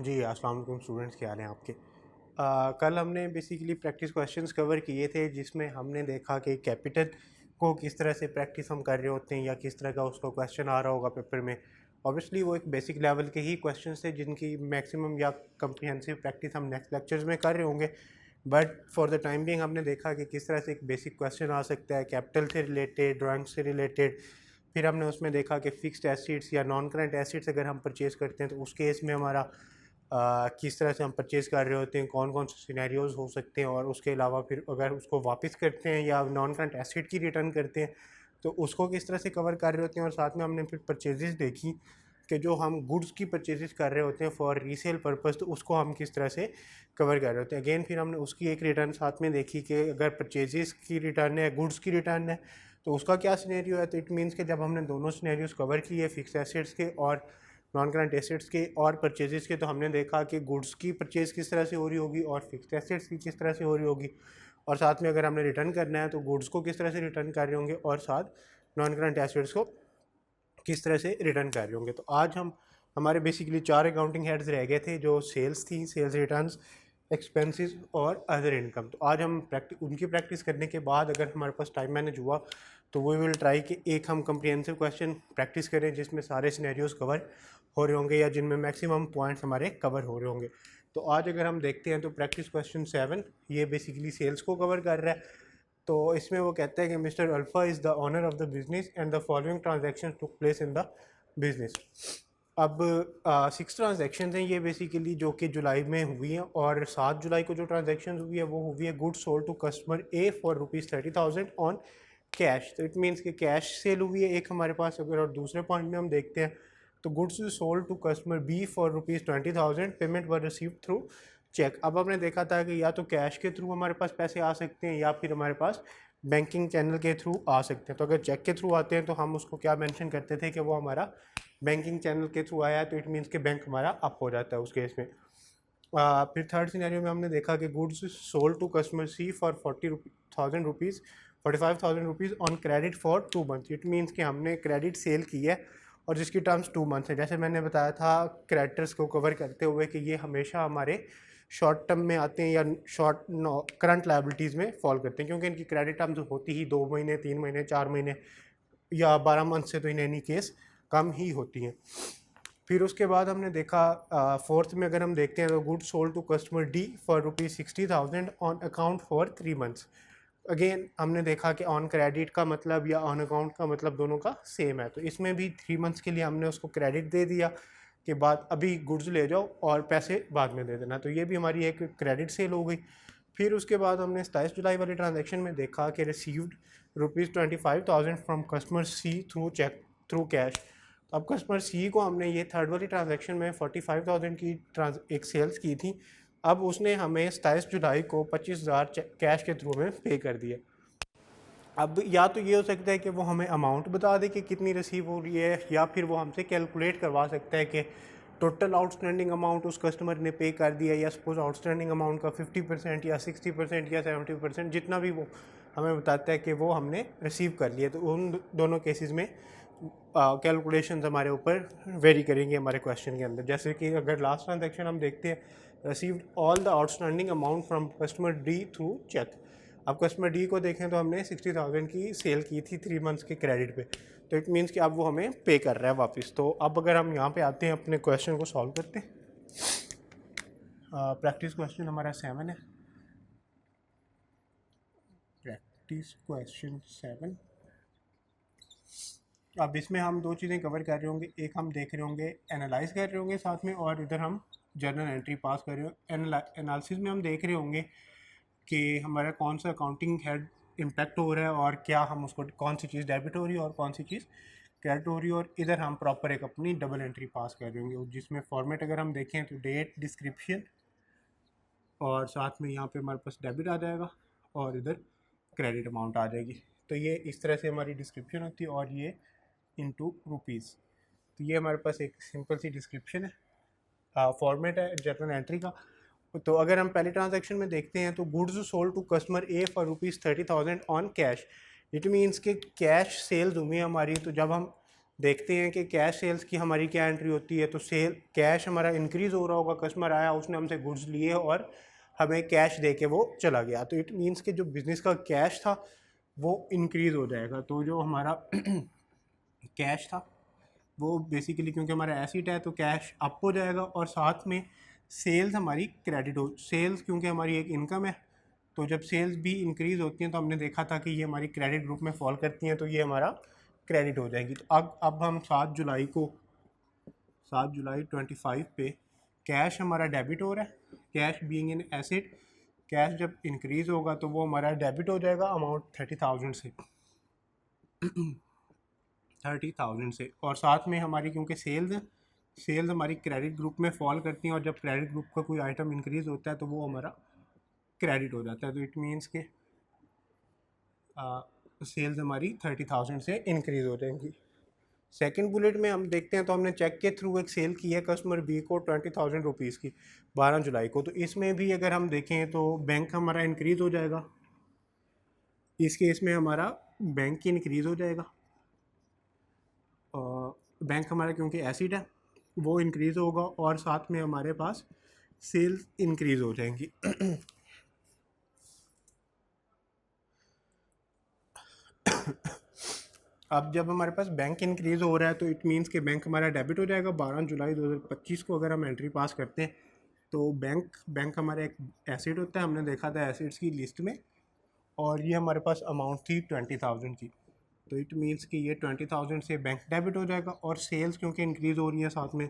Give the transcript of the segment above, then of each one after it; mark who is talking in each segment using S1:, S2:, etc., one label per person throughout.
S1: जी अस्सलाम वालेकुम स्टूडेंट्स, क्या हाल हैं आपके। कल हमने बेसिकली प्रैक्टिस क्वेश्चंस कवर किए थे जिसमें हमने देखा कि कैपिटल को किस तरह से प्रैक्टिस हम कर रहे होते हैं या किस तरह का उसको क्वेश्चन आ रहा होगा पेपर में। ऑब्वियसली वो एक बेसिक लेवल के ही क्वेश्चंस थे जिनकी मैक्सिमम या कम्प्रिहेंसिव प्रैक्टिस हम नेक्स्ट लेक्चर्स में कर रहे होंगे। But for the time being हमने देखा कि किस तरह से एक बेसिक क्वेश्चन आ सकता है कैपिटल से रिलेटेड, ड्राइंग से रिलेटेड। फिर हमने उसमें देखा कि फ़िक्स्ड एसेट्स या नॉन करंट एसेट्स अगर हम परचेज़ करते हैं तो उस केस में हमारा किस तरह से हम परचेज़ कर रहे होते हैं, कौन कौन से सिनेरियोज़ हो सकते हैं, और उसके अलावा फिर अगर उसको वापस करते हैं या नॉन करंट एसेट की रिटर्न करते हैं तो उसको किस तरह से कवर कर रहे होते हैं। और साथ में हमने फिर परचेजेस देखी कि जो हम गुड्स की परचेजेस कर रहे होते हैं फॉर रीसेल पर्पस, तो उसको हम किस तरह से कवर कर रहे होते हैं। अगेन फिर हमने उसकी एक रिटर्न साथ में देखी कि अगर परचेजेस की रिटर्न है, गुड्स की रिटर्न है, तो उसका क्या सिनेरियो है। तो इट मीन्स कि जब हमने दोनों सिनेरियोज कवर किए, फिक्स एसेट्स के और नॉन करंट एसेट्स के और परचेजेस के, तो हमने देखा कि गुड्स की परचेज़ किस तरह से हो रही होगी और फिक्स्ड एसेट्स की किस तरह से हो रही होगी, और साथ में अगर हमने रिटर्न करना है तो गुड्स को किस तरह से रिटर्न कर रहे होंगे और साथ नॉन करंट एसेट्स को किस तरह से रिटर्न कर रहे होंगे। तो आज हम हमारे बेसिकली 4 अकाउंटिंग हेड्स रह गए थे जो सेल्स थी, सेल्स रिटर्न्स, एक्सपेंसेस और अदर इनकम। तो आज हम उनकी प्रैक्टिस करने के बाद अगर हमारे पास टाइम मैनेज हुआ तो वी विल ट्राई कि एक हम कम्प्रिहेंसिव क्वेश्चन प्रैक्टिस करें जिसमें सारे सिनेरियोज कवर हो रहे होंगे या जिनमें मैक्सिमम पॉइंट्स हमारे कवर हो रहे होंगे। तो आज अगर हम देखते हैं तो प्रैक्टिस क्वेश्चन 7 ये बेसिकली सेल्स को कवर कर रहा है। तो इसमें वो कहते हैं कि mister alpha is the owner of the business and the following transaction took place in the business. अब 6 ट्रांजेक्शन हैं ये बेसिकली जो कि जुलाई में हुई हैं, और 7 जुलाई को जो ट्रांजेक्शन हुई है वो हुई है goods sold to customer A for ₹30,000 on cash. तो इट मीन्स कि कैश सेल हुई है एक हमारे पास अगर, और दूसरे पॉइंट में हम देखते हैं तो goods sold to customer B for ₹20,000, payment were received through cheque. अब हमने देखा था कि या तो कैश के थ्रू हमारे पास पैसे आ सकते हैं या फिर हमारे पास बैंकिंग चैनल के थ्रू आ सकते हैं। तो अगर चेक के थ्रू आते हैं तो हम उसको क्या मेंशन करते थे कि वो हमारा बैंकिंग चैनल के थ्रू आया है, तो इट मीन्स कि बैंक हमारा अप हो जाता है उस केस में। फिर थर्ड सिनेरियो में हमने देखा कि goods sold to customer C for 45,000 rupees on credit for 2 month. It means कि हमने क्रेडिट सेल की है और जिसकी टर्म्स 2 मंथ्स है। जैसे मैंने बताया था क्रेडिटर्स को कवर करते हुए कि ये हमेशा हमारे शॉर्ट टर्म में आते हैं या शॉर्ट करंट लाइबिलिटीज़ में फॉल करते हैं, क्योंकि इनकी क्रेडिट टर्म्स होती ही 2 महीने, 3 महीने, 4 महीने या 12 मंथ से तो इन एनी केस कम ही होती हैं। फिर उसके बाद हमने देखा फोर्थ में अगर हम देखते हैं तो good sold to customer D for ₹60,000 on account for 3 months. Again हमने देखा कि ऑन क्रेडिट का मतलब या ऑन अकाउंट का मतलब दोनों का सेम है, तो इसमें भी 3 मंथ्स के लिए हमने उसको क्रेडिट दे दिया कि बाद अभी गुड्स ले जाओ और पैसे बाद में दे देना। तो ये भी हमारी एक क्रेडिट सेल हो गई। फिर उसके बाद हमने 27 जुलाई वाले ट्रांजेक्शन में देखा कि received ₹25,000 from customer C through cheque through cash. अब कस्टमर सी को हमने ये थर्ड वाली ट्रांजैक्शन में 45,000 की एक सेल्स की थी। अब उसने हमें 27 जुलाई को 25,000 कैश के थ्रू में पे कर दिया। अब या तो ये हो सकता है कि वो हमें अमाउंट बता दे कि कितनी रिसीव हो रही है, या फिर वो हमसे कैलकुलेट करवा सकता है कि टोटल आउटस्टैंडिंग अमाउंट उस कस्टमर ने पे कर दिया, या सपोज आउटस्टैंडिंग अमाउंट का 50% या 60% या 70%, जितना भी वो हमें बताता है कि वो हमने रिसीव कर लिया। तो उन दोनों केसेस में कैलकुलेशंस हमारे ऊपर वेरी करेंगे हमारे क्वेश्चन के अंदर। जैसे कि अगर लास्ट ट्रांजेक्शन हम देखते हैं, received all the outstanding amount from customer D through cheque. अब कस्टमर डी को देखें तो हमने 60,000 की सेल की थी 3 मंथ्स के क्रेडिट पे, तो इट मीन्स कि अब वो हमें पे कर रहा है वापस। तो अब अगर हम यहाँ पे आते हैं अपने क्वेश्चन को सॉल्व करते हैं। प्रैक्टिस क्वेश्चन हमारा 7 है। Practice question 7। अब इसमें हम दो चीज़ें कवर कर रहे होंगे, एक हम देख रहे होंगे एनालाइज कर रहे होंगे साथ में, और इधर हम जर्नल एंट्री पास कर रहे हो। एनालिसिस में हम देख रहे होंगे कि हमारा कौन सा अकाउंटिंग हेड इम्पैक्ट हो रहा है और क्या हम उसको कौन सी चीज़ डेबिट हो रही है और कौन सी चीज़ क्रेडिट हो रही है, और इधर हम प्रॉपर एक अपनी डबल एंट्री पास कर रहे होंगे जिसमें फॉर्मेट अगर हम देखें तो डेट, डिस्क्रिप्शन, और साथ में यहाँ पे हमारे पास डेबिट आ जाएगा और इधर क्रेडिट अमाउंट आ जाएगी। तो ये इस तरह से हमारी डिस्क्रिप्शन होती है, और ये इनटू रुपीज़। तो ये हमारे पास एक सिंपल सी डिस्क्रिप्शन है, फॉर्मेट है जर्नल एंट्री का। तो अगर हम पहले ट्रांजैक्शन में देखते हैं तो goods sold to customer A for ₹30,000 on cash. It means कि कैश सेल्स हुई है हमारी। तो जब हम देखते हैं कि कैश सेल्स की हमारी क्या एंट्री होती है। तो सेल कैश हमारा इंक्रीज़ हो रहा होगा, कस्टमर आया, उसने हमसे गुड्स लिए और हमें कैश दे के वो चला गया, तो इट मीन्स कि जो बिज़नेस का कैश था वो इंक्रीज़ हो जाएगा। तो जो हमारा कैश था वो बेसिकली, क्योंकि हमारा एसिड है तो कैश अप हो जाएगा, और साथ में सेल्स हमारी क्रेडिट हो, सेल्स क्योंकि हमारी एक इनकम है, तो जब सेल्स भी इंक्रीज़ होती हैं तो हमने देखा था कि ये हमारी क्रेडिट ग्रुप में फॉल करती हैं, तो ये हमारा क्रेडिट हो जाएगी। तो अब हम 7 जुलाई 25 पे कैश हमारा डेबिट हो रहा है, cash being an asset, cash जब इंक्रीज़ होगा तो वो हमारा डेबिट हो जाएगा अमाउंट 30,000 से 30,000 से, और साथ में हमारी क्योंकि सेल्स हैं, सेल्स हमारी क्रेडिट ग्रुप में फॉल करती हैं, और जब क्रेडिट ग्रुप का कोई आइटम इंक्रीज़ होता है तो वो हमारा क्रेडिट हो जाता है। तो इट मीन्स के सेल्स हमारी 30,000 से इंक्रीज़ हो जाएंगी। सेकेंड बुलेट में हम देखते हैं, तो हमने चेक के थ्रू एक सेल की है कस्टमर बी को 20,000 रुपीज़ की 12 जुलाई को। तो इसमें भी अगर हम देखें तो बैंक हमारा इंक्रीज़ हो जाएगा, इस केस में हमारा बैंक इंक्रीज़ हो जाएगा, बैंक हमारा क्योंकि एसिड है वो इंक्रीज़ होगा, और साथ में हमारे पास सेल्स इंक्रीज़ हो जाएंगी। अब जब हमारे पास बैंक इंक्रीज़ हो रहा है तो इट मीन्स कि बैंक हमारा डेबिट हो जाएगा। 12 जुलाई 2025 को अगर हम एंट्री पास करते हैं तो बैंक हमारा एक एसिड होता है, हमने देखा था एसिड्स की लिस्ट में, और ये हमारे पास अमाउंट थी 20,000 की। तो इट मीन्स कि ये 20,000 से बैंक डेबिट हो जाएगा, और सेल्स क्योंकि इंक्रीज़ हो रही है साथ में,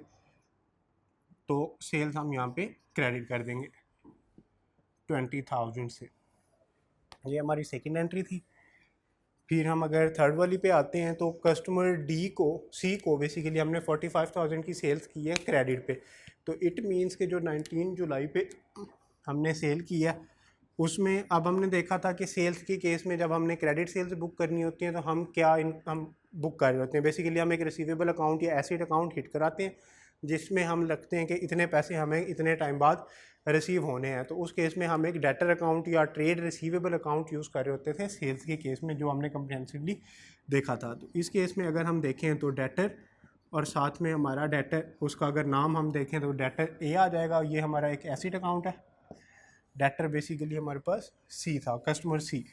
S1: तो सेल्स हम यहाँ पे क्रेडिट कर देंगे 20,000 से। ये हमारी सेकेंड एंट्री थी। फिर हम अगर थर्ड वाली पे आते हैं तो कस्टमर सी को बेसिकली हमने 45,000 की सेल्स की है क्रेडिट पे। तो इट मीन्स के जो 19 जुलाई पे हमने सेल किया, उसमें अब हमने देखा था कि सेल्स के केस में जब हमने क्रेडिट सेल्स बुक करनी होती है तो हम बुक कर रहे होते हैं, बेसिकली हम एक रिसीवेबल अकाउंट या एसेट अकाउंट हिट कराते हैं जिसमें हम लगते हैं कि इतने पैसे हमें इतने टाइम बाद रिसीव होने हैं। तो उस केस में हम एक डेटर अकाउंट या ट्रेड रिसीवेबल अकाउंट यूज़ कर रहे होते थे सेल्स के केस में, जो हमने कम्प्रिहेंसिवली देखा था। तो इस केस में अगर हम देखें तो डेटर, और साथ में हमारा डेटर, उसका अगर नाम हम देखें तो डेटर ए आ जाएगा, ये हमारा एक एसिड अकाउंट है। डेटर बेसिकली हमारे पास सी था, कस्टमर सी,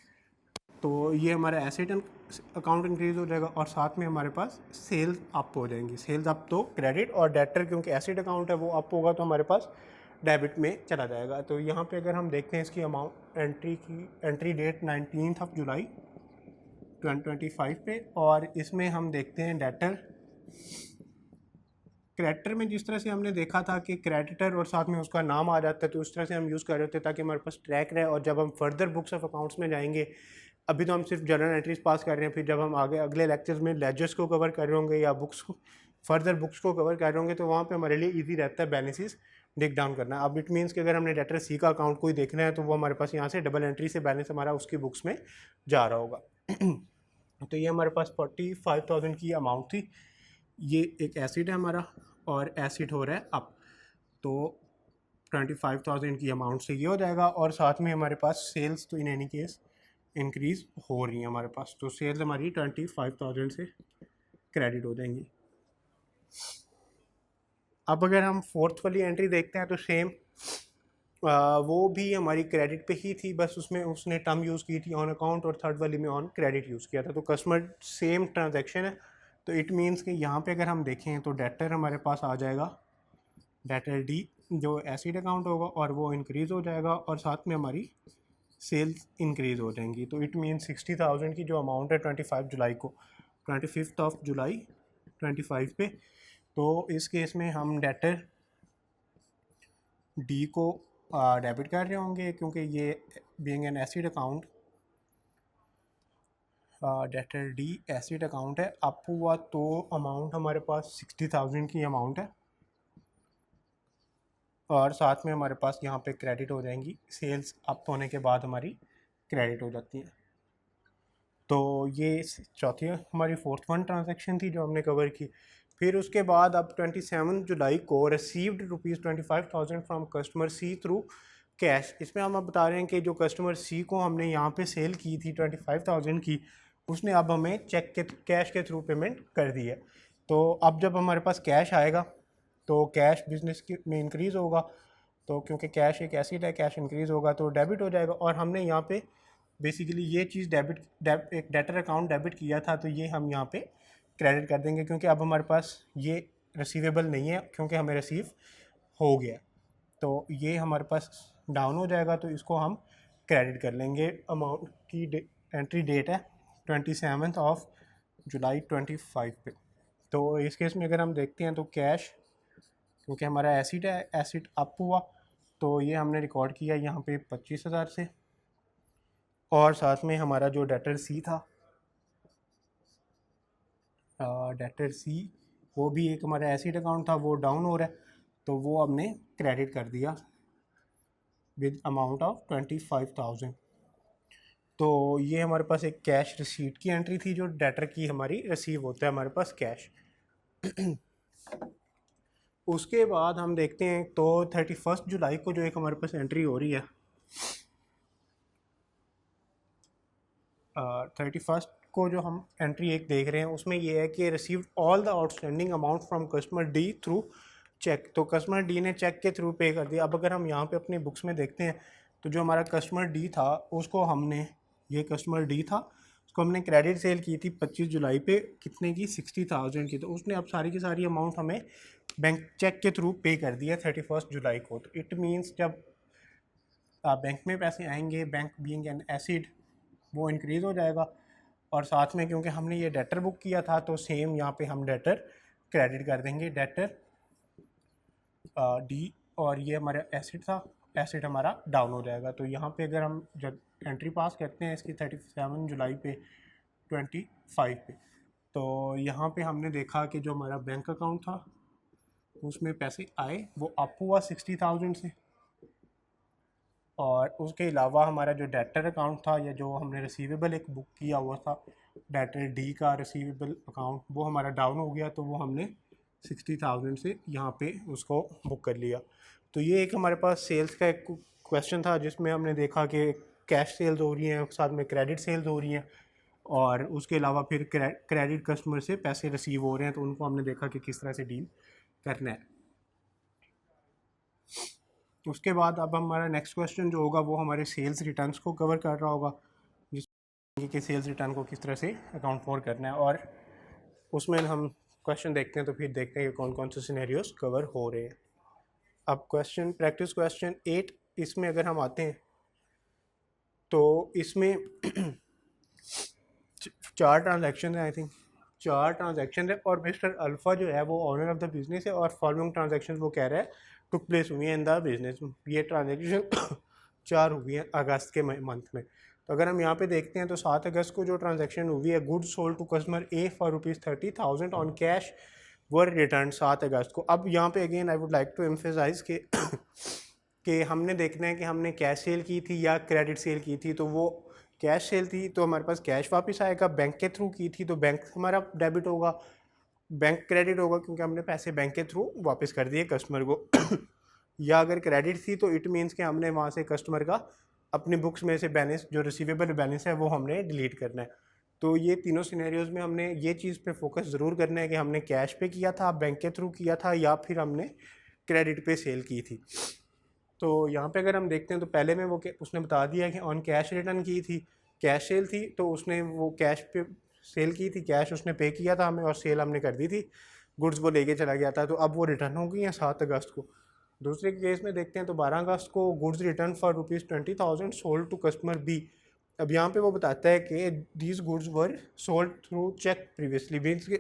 S1: तो ये हमारा एसेट अकाउंट इंक्रीज़ हो जाएगा, और साथ में हमारे पास सेल्स अप हो जाएंगी। सेल्स अप तो क्रेडिट, और डेटर क्योंकि एसेट अकाउंट है वो अप होगा तो हमारे पास डेबिट में चला जाएगा। तो यहाँ पे अगर हम देखते हैं इसकी अमाउंट एंट्री डेट 19 जुलाई 2025 पे, और इसमें हम देखते हैं डेटर, क्रेडिटर में जिस तरह से हमने देखा था कि क्रेडिटर और साथ में उसका नाम आ जाता है, तो उस तरह से हम यूज़ कर रहे होते ताकि हमारे पास ट्रैक रहे, और जब हम फर्दर बुक्स ऑफ अकाउंट्स में जाएंगे, अभी तो हम सिर्फ जनरल एंट्रीज पास कर रहे हैं, फिर जब हम आगे अगले लेक्चर्स में लेजर्स को कवर कर रहे होंगे या फर्दर बुक्स को कवर कर रहे होंगे, तो वहाँ पे हमारे लिए इजी रहता है बैलेंसेस डिक डाउन करना। अब इट मीन्स कि अगर हमने डेटर सी का अकाउंट कोई देखना है तो वो हमारे पास यहाँ से डबल एंट्री से बैलेंस हमारा उसकी बुक्स में जा रहा होगा। तो ये हमारे पास 45,000 की अमाउंट थी। ये एक एसिड है हमारा, और एसिड हो रहा है अप, तो 25,000 की अमाउंट से ये हो जाएगा, और साथ में हमारे पास सेल्स तो इन एनी केस इंक्रीज़ हो रही है हमारे पास, तो सेल्स हमारी 25,000 से क्रेडिट हो जाएंगी। अब अगर हम फोर्थ वाली एंट्री देखते हैं तो सेम वो भी हमारी क्रेडिट पे ही थी, बस उसमें उसने टर्म यूज़ की थी ऑन अकाउंट, और थर्ड वाली में ऑन क्रेडिट यूज़ किया था। तो कस्टमर सेम ट्रांजैक्शन है, तो इट मीन्स कि यहाँ पे अगर हम देखें तो डेटर हमारे पास आ जाएगा, डेटर डी जो एसिड अकाउंट होगा, और वो इंक्रीज़ हो जाएगा, और साथ में हमारी सेल्स इंक्रीज़ हो जाएंगी। तो इट मीन 60,000 की जो अमाउंट है 25 जुलाई को, 25 जुलाई 25 पे, तो इस केस में हम डेटर डी को डेबिट कर रहे होंगे, क्योंकि ये being an acid account, debtor D acid account है, अप हुआ तो अमाउंट हमारे पास 60,000 की अमाउंट है, और साथ में हमारे पास यहाँ पे क्रेडिट हो जाएंगी, सेल्स अप होने के बाद हमारी क्रेडिट हो जाती है। तो ये चौथी हमारी फोर्थ वन ट्रांजैक्शन थी जो हमने कवर की। फिर उसके बाद अब 27 जुलाई को received ₹25,000 from customer C through cash. इसमें हम अब बता रहे हैं कि जो कस्टमर सी को हमने यहाँ पे सेल की थी 25,000 की, उसने अब हमें चेक के कैश के थ्रू पेमेंट कर दी है। तो अब जब हमारे पास कैश आएगा तो कैश बिजनेस में इंक्रीज़ होगा, तो क्योंकि कैश एक एसिड है, कैश इंक्रीज़ होगा तो डेबिट हो जाएगा। और हमने यहाँ पे बेसिकली ये चीज़ एक डेटर अकाउंट डेबिट किया था, तो ये हम यहाँ पे क्रेडिट कर देंगे, क्योंकि अब हमारे पास ये रिसीवेबल नहीं है क्योंकि हमें रिसीव हो गया। तो ये हमारे पास डाउन हो जाएगा, तो इसको हम क्रेडिट कर लेंगे। अमाउंट की एंट्री डेट है 27 जुलाई 25 पे। तो इस केस में अगर हम देखते हैं तो कैश, क्योंकि हमारा एसिड है, एसिड अप हुआ, तो ये हमने रिकॉर्ड किया यहाँ पे 25,000 से। और साथ में हमारा जो डेटर सी था, डेटर सी वो भी एक हमारा एसिड अकाउंट था, वो डाउन हो रहा है, तो वो हमने क्रेडिट कर दिया विद अमाउंट ऑफ 25,000। तो ये हमारे पास एक कैश रिसीट की एंट्री थी, जो डेटर की हमारी रिसीव होता है हमारे पास कैश। उसके बाद हम देखते हैं तो 31 जुलाई को जो एक हमारे पास एंट्री हो रही है, 31 को जो हम एंट्री एक देख रहे हैं उसमें ये है कि received all the outstanding amount from customer D through cheque. तो कस्टमर डी ने चेक के थ्रू पे कर दिया। अब अगर हम यहाँ पे अपनी बुक्स में देखते हैं तो जो हमारा कस्टमर डी था उसको हमने, ये कस्टमर डी था, उसको हमने क्रेडिट सेल की थी 25 जुलाई पे, कितने की, 60,000 की। तो उसने अब सारी की सारी अमाउंट हमें बैंक चेक के थ्रू पे कर दिया 31 जुलाई को। तो इट मीन्स जब बैंक में पैसे आएंगे, बैंक बीइंग एन एसिड, वो इंक्रीज़ हो जाएगा। और साथ में क्योंकि हमने ये डेटर बुक किया था तो सेम यहाँ पे हम डेटर क्रेडिट कर देंगे, डेटर डी, और ये हमारा एसिड था, एसिड हमारा डाउन हो जाएगा। तो यहाँ पे अगर हम जब एंट्री पास करते हैं इसकी 37 जुलाई पे 25 पे, तो यहाँ पे हमने देखा कि जो हमारा बैंक अकाउंट था उसमें पैसे आए, वो अप हुआ 60,000 से। और उसके अलावा हमारा जो डेटर अकाउंट था, या जो हमने रिसीवेबल एक बुक किया हुआ था डेटर डी का रिसीवेबल अकाउंट, वो हमारा डाउन हो गया, तो वो हमने 60,000 से यहाँ पे उसको बुक कर लिया। तो ये एक हमारे पास सेल्स का एक क्वेश्चन था जिसमें हमने देखा कि कैश सेल्स हो रही हैं, साथ में क्रेडिट सेल्स हो रही हैं, और उसके अलावा फिर क्रेडिट कस्टमर से पैसे रिसीव हो रहे हैं, तो उनको हमने देखा कि किस तरह से डील करना है। उसके बाद अब हमारा नेक्स्ट क्वेश्चन जो होगा वो हमारे सेल्स रिटर्न्स को कवर कर रहा होगा, जिसमें कि सेल्स रिटर्न को किस तरह से अकाउंट फॉर करना है। और उसमें हम क्वेश्चन देखते हैं तो फिर देखते हैं कि कौन कौन से सिनेरियोस कवर हो रहे हैं। अब क्वेश्चन प्रैक्टिस क्वेश्चन 8, इसमें अगर हम आते हैं तो इसमें 4 ट्रांजैक्शन है, आई थिंक 4 ट्रांजैक्शन है, और मिस्टर अल्फ़ा जो है वो ऑनर ऑफ द बिजनेस है, और फॉलोइंग ट्रांजैक्शन वो कह रहा है टुक प्लेस हुई है इन द बिजनेस। ये ट्रांजैक्शन 4 हुई है अगस्त के मंथ में। तो अगर हम यहाँ पे देखते हैं तो 7 अगस्त को जो ट्रांजैक्शन हुई है, goods sold to customer A for ₹30,000 on cash were return 7 अगस्त को। अब यहाँ पे again I would like to emphasise कि हमने देखना है कि हमने कैश सेल की थी या क्रेडिट सेल की थी। तो वो कैश सेल थी तो हमारे पास कैश वापस आएगा, बैंक के थ्रू की थी तो बैंक हमारा डेबिट होगा, बैंक क्रेडिट होगा क्योंकि हमने पैसे बैंक के थ्रू वापस कर दिए कस्टमर को। या अगर क्रेडिट थी तो इट मीन्स कि हमने वहाँ से कस्टमर का अपनी बुक्स में से बैलेंस, जो रिसीवेबल बैलेंस है, वो हमने डिलीट करना है। तो ये तीनों सिनेरियोज में हमने ये चीज़ पे फोकस ज़रूर करना है कि हमने कैश पे किया था, बैंक के थ्रू किया था, या फिर हमने क्रेडिट पे सेल की थी। तो यहाँ पे अगर हम देखते हैं तो पहले में वो उसने बता दिया कि ऑन कैश रिटर्न की थी, कैश सेल थी, तो उसने वो कैश पे सेल की थी, कैश उसने पे किया था हमें और सेल हमने कर दी थी, गुड्स वो लेके चला गया था, तो अब वो रिटर्न हो गई हैं 7 अगस्त को। दूसरे केस में देखते हैं तो 12 अगस्त को goods return for ₹20,000 sold to customer B. अब यहाँ पे वो बताता है कि these goods were sold through cheque previously, means के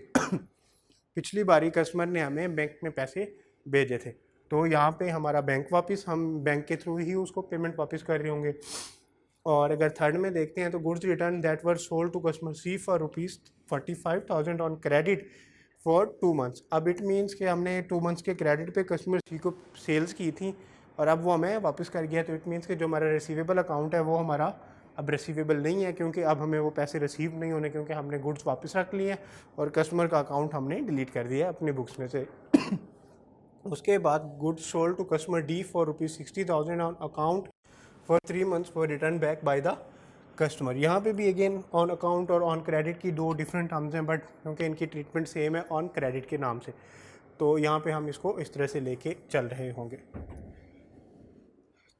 S1: पिछली बारी कस्टमर ने हमें बैंक में पैसे भेजे थे, तो यहाँ पे हमारा बैंक वापस, हम बैंक के थ्रू ही उसको पेमेंट वापस कर रहे होंगे। और अगर थर्ड में देखते हैं तो goods return that were sold to customer C for ₹45,000 on credit for 2 months. अब इट मीन्स कि हमने 2 मंथ्स के क्रेडिट पे कस्टमर सी को सेल्स की थी और अब वो हमें वापस कर गया, तो इट मीन्स कि जो हमारा रिसीवेबल अकाउंट है वो हमारा अब रिसीवेबल नहीं है, क्योंकि अब हमें वो पैसे रिसीव नहीं होने, क्योंकि हमने गुड्स वापस रख लिए हैं और कस्टमर का अकाउंट हमने डिलीट कर दिया अपनी बुक्स में से। उसके बाद goods sold to customer D for ₹60,000 on account for 3 months for return back by the customer. यहाँ पे भी अगेन ऑन अकाउंट और ऑन क्रेडिट की दो डिफरेंट टर्म्स हैं, बट क्योंकि इनकी ट्रीटमेंट सेम है ऑन क्रेडिट के नाम से, तो यहाँ पे हम इसको इस तरह से लेके चल रहे होंगे।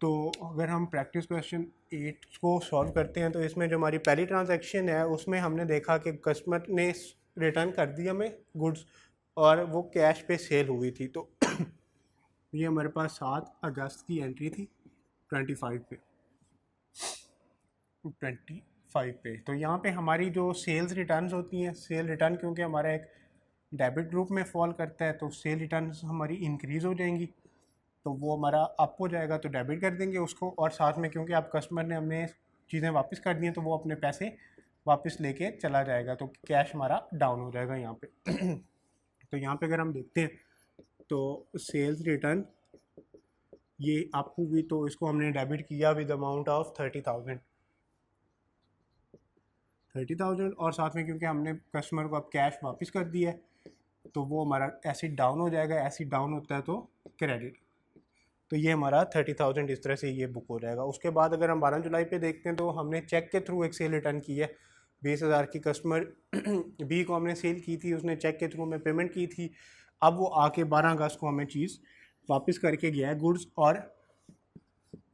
S1: तो अगर हम प्रैक्टिस क्वेश्चन 8 को सॉल्व करते हैं तो इसमें जो हमारी पहली ट्रांजैक्शन है उसमें हमने देखा कि कस्टमर ने रिटर्न कर दिया हमें गुड्स और वो कैश पे सेल हुई थी। तो ये हमारे पास 7 अगस्त की एंट्री थी 25 पे। तो यहाँ पे हमारी जो सेल्स रिटर्न्स होती हैं, सेल रिटर्न क्योंकि हमारा एक डेबिट ग्रुप में फॉल करता है तो सेल रिटर्न्स हमारी इंक्रीज़ हो जाएंगी, तो वो हमारा अप हो जाएगा तो डेबिट कर देंगे उसको, और साथ में क्योंकि आप कस्टमर ने हमें चीज़ें वापस कर दी हैं तो वो अपने पैसे वापस लेके चला जाएगा, तो कैश हमारा डाउन हो जाएगा यहाँ पे। तो यहाँ पे अगर हम देखते हैं तो सेल्स रिटर्न ये अप हुई तो इसको हमने डेबिट किया विद अमाउंट ऑफ 30,000 और साथ में क्योंकि हमने कस्टमर को अब कैश वापस कर दिया है तो वो हमारा एसिड डाउन हो जाएगा, एसिड डाउन होता है तो क्रेडिट, तो ये हमारा 30,000 इस तरह से ये बुक हो जाएगा। उसके बाद अगर हम 12 जुलाई पे देखते हैं तो हमने चेक के थ्रू एक सेल रिटर्न की है, 20,000 की कस्टमर बी को हमने सेल की थी, उसने चेक के थ्रू में पेमेंट की थी, अब वो आके 12 अगस्त को हमें चीज़ वापस करके गया है गुड्स, और